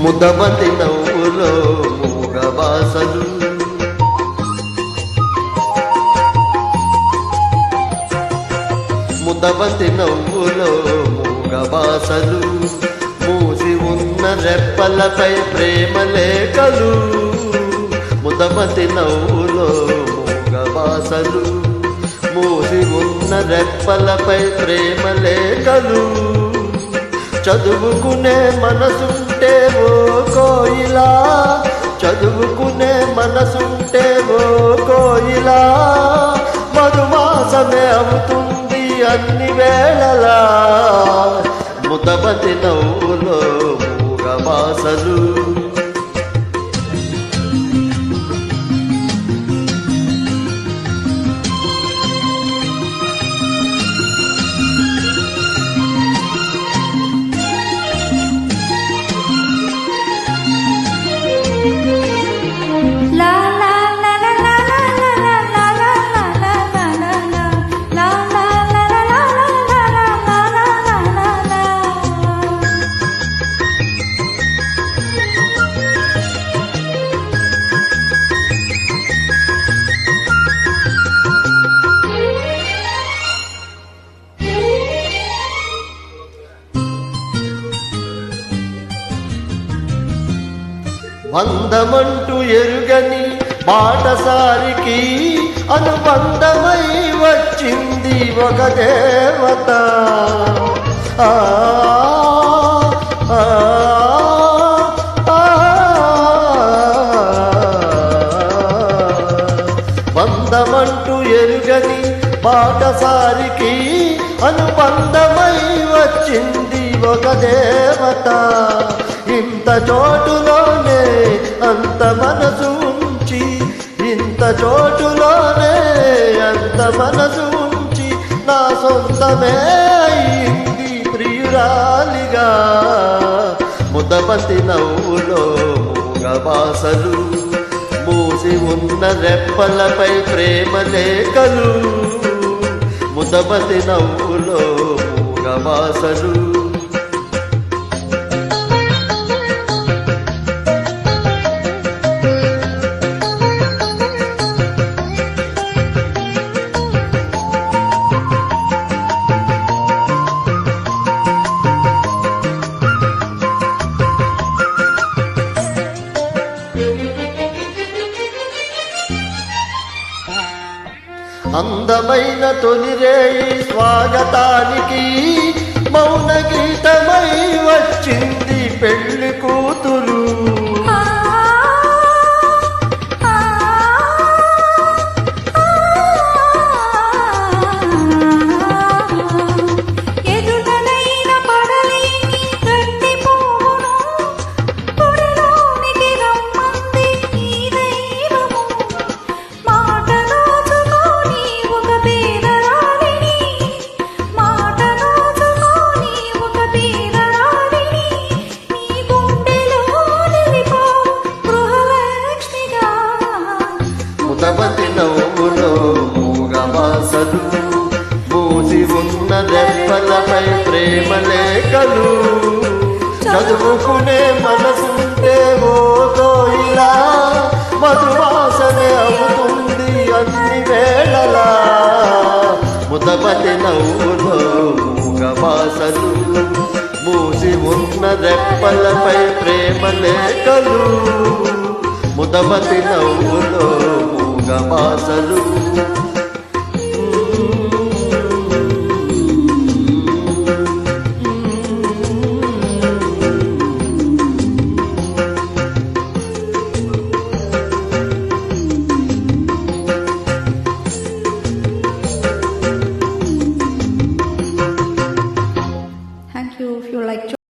ముదమతి నవ్వులో మూగవాసలు ముదమతి నవ్వులో మూగవాసలు మూసి ఉన్న రెప్పలపై ప్రేమ లేఖలు ముదమతి నవ్వులో మూగవాసలు మూసి ఉన్న రెప్పలపై ప్రేమ లేఖలు చదువుకునే మనసుంటే ఓ కోయిలా చదువుకునే మనసుంటే ఓ కోయిలా మధుమాసమే అవుతుంది అన్ని వేళలా ముదమతి నవ్వులో మూగవాసలు బంధమంటూ ఎరుగని బాటసారికి అనుబంధమై వచ్చింది ఒక దేవత బంధమంటూ ఎరుగని బాటసారికి అనుబంధమై వచ్చింది ఒక దేవత ఇంత చోటులోనే అంత మనసు ఉంచి ఇంత చోటులోనే అంత మనసు ఉంచి నా సొంతమే అయింది ప్రియురాలిగా ముదమతి నవ్వులో మూగవాసలు మూసి ఉన్న రెప్పలపై ప్రేమ లేఖలు ముదమతి నవ్వులో మూగవాసలు అందమైన తొలిరేయి స్వాగతానికి మౌన గీతమై వచ్చింది పెళ్లి కూతురు ముదమతి నవ్వులో మూగవాసలు మూసి ఉన్న రెప్పలపై ప్రేమ లేఖలు చదువుకునే మనసుంటే ఓ కోయిలా మధువాసనే అవుతుంది అన్ని వేళలా ముదమతి నవ్వులో మూగవాసలు మూసి ఉన్న రెప్పలపై ప్రేమ లేఖలు ముదమతి నవ్వులో మూగవాసలు